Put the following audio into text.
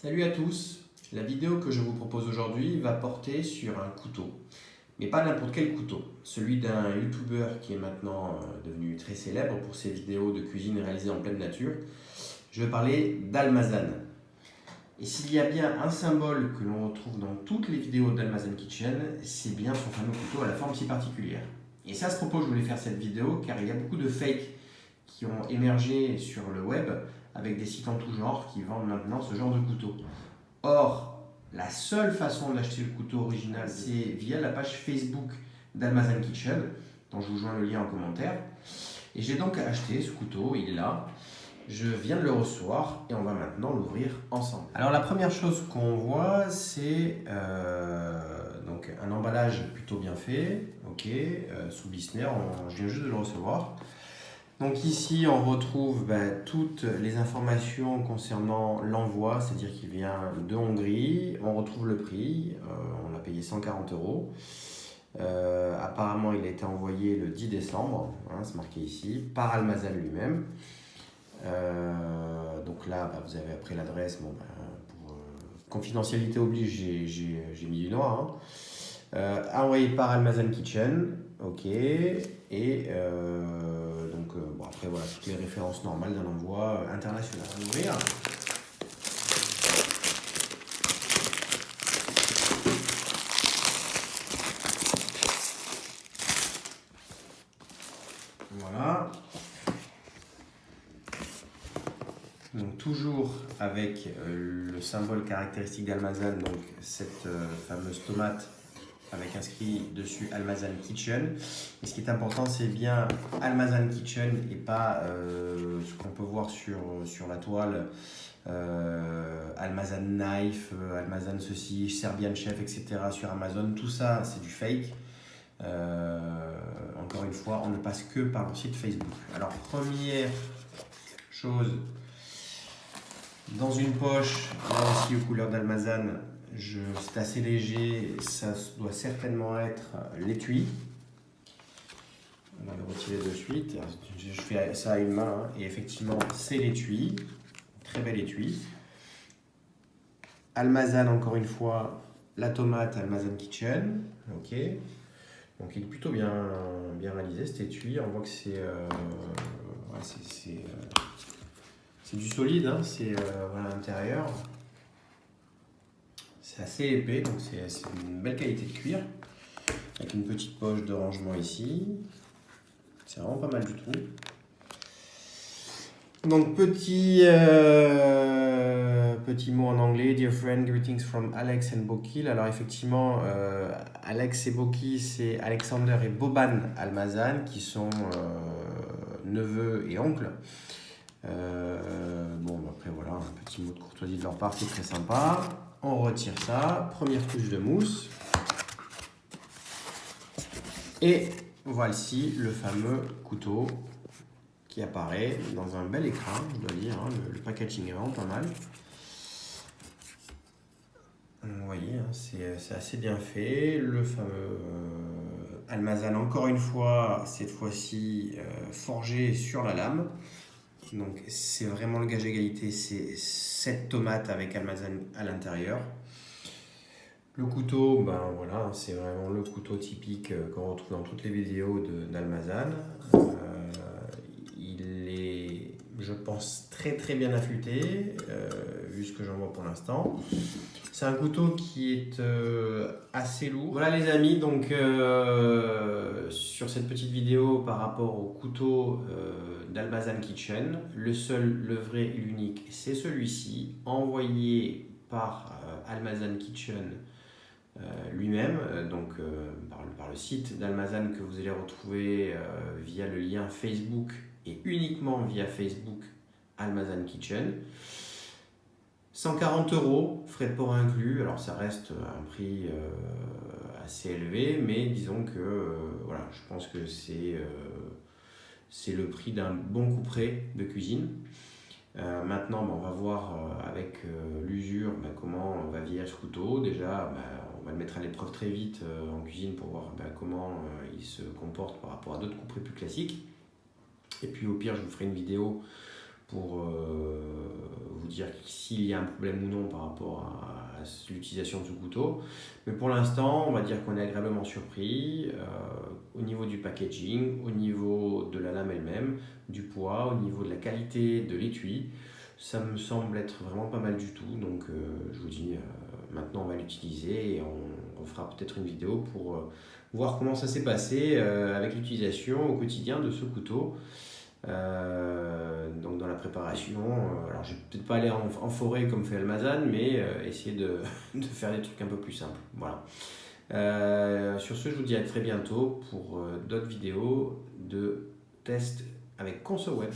Salut à tous, la vidéo que je vous propose aujourd'hui va porter sur un couteau, mais pas n'importe quel couteau, celui d'un youtubeur qui est maintenant devenu très célèbre pour ses vidéos de cuisine réalisées en pleine nature. Je vais parler d'Almazan. Et s'il y a bien un symbole que l'on retrouve dans toutes les vidéos d'Almazan Kitchen, c'est bien son fameux couteau à la forme si particulière. Et c'est à ce propos que je voulais faire cette vidéo, car il y a beaucoup de fakes qui ont émergé sur le web avec des sites en tout genre qui vendent maintenant ce genre de couteau. Or, la seule façon d'acheter le couteau original, c'est via la page Facebook d'Almazan Kitchen, dont je vous joins le lien en commentaire. Et j'ai donc acheté ce couteau, il est là. Je viens de le recevoir et on va maintenant l'ouvrir ensemble. Alors la première chose qu'on voit, c'est donc un emballage plutôt bien fait, sous blister, je viens juste de le recevoir. Donc ici, on retrouve toutes les informations concernant l'envoi, c'est-à-dire qu'il vient de Hongrie. On retrouve le prix, on l'a payé 140 €. Apparemment, il a été envoyé le 10 décembre, c'est marqué ici, par Almazan lui-même. Donc là, vous avez après l'adresse, pour confidentialité oblige, j'ai mis du noir. Envoyé par Almazan Kitchen, et après voilà, toutes les références normales d'un envoi international. On va ouvrir. Voilà. Donc toujours avec le symbole caractéristique d'Almazan, donc cette fameuse tomate avec inscrit dessus Almazan Kitchen. Et ce qui est important, c'est bien Almazan Kitchen et pas ce qu'on peut voir sur la toile, Almazan Knife, Almazan ceci, Serbian Chef, etc. sur Amazon. Tout ça, c'est du fake. Encore une fois, on ne passe que par leur site Facebook. Alors, première chose, dans une poche, là aussi aux couleurs d'Almazan, c'est assez léger, ça doit certainement être l'étui. On va le retirer de suite. Je fais ça à une main, et effectivement, c'est l'étui. Très bel étui. Almazan, encore une fois, la tomate Almazan Kitchen. Donc il est plutôt bien réalisé cet étui. On voit que c'est du solide, c'est à l'intérieur. C'est assez épais, donc c'est une belle qualité de cuir, avec une petite poche de rangement ici. C'est vraiment pas mal du tout. Donc petit mot en anglais, dear friend, greetings from Alex and Boki. Alors effectivement, Alex et Boki, c'est Alexander et Boban Almazan, qui sont neveux et oncles. Après voilà, un petit mot de courtoisie de leur part qui est très sympa. On retire ça, première couche de mousse. Et voici le fameux couteau qui apparaît dans un bel écran, je dois dire. Le packaging est vraiment pas mal. Vous voyez, c'est assez bien fait. Le fameux Almazan, encore une fois, cette fois-ci forgé sur la lame. Donc c'est vraiment le gage d'égalité, c'est cette tomate avec Almazan à l'intérieur. Le couteau, c'est vraiment le couteau typique qu'on retrouve dans toutes les vidéos d'Almazan. Il est, je pense, très très bien affûté, vu ce que j'en vois pour l'instant. C'est un couteau qui est assez lourd. Voilà les amis, donc sur cette petite vidéo par rapport au couteau d'Almazan Kitchen, le seul, le vrai et l'unique, c'est celui-ci, envoyé par Almazan Kitchen lui-même, par le site d'Almazan que vous allez retrouver via le lien Facebook et uniquement via Facebook Almazan Kitchen. 140 €, frais de port inclus. Alors ça reste un prix assez élevé, mais disons que je pense que c'est le prix d'un bon couperet de cuisine. Maintenant, on va voir avec l'usure comment on va vieillir ce couteau. Déjà, on va le mettre à l'épreuve très vite en cuisine pour voir comment il se comporte par rapport à d'autres couperets plus classiques. Et puis au pire, je vous ferai une vidéo pour vous dire s'il y a un problème ou non par rapport à l'utilisation de ce couteau. Mais pour l'instant, on va dire qu'on est agréablement surpris au niveau du packaging, au niveau de la lame elle-même, du poids, au niveau de la qualité de l'étui. Ça me semble être vraiment pas mal du tout. Donc je vous dis, maintenant on va l'utiliser et on fera peut-être une vidéo pour voir comment ça s'est passé avec l'utilisation au quotidien de ce couteau. Donc dans la préparation, alors je vais peut-être pas aller en forêt comme fait Almazan, mais essayer de faire des trucs un peu plus simples. Voilà. Sur ce, je vous dis à très bientôt pour d'autres vidéos de tests avec console web.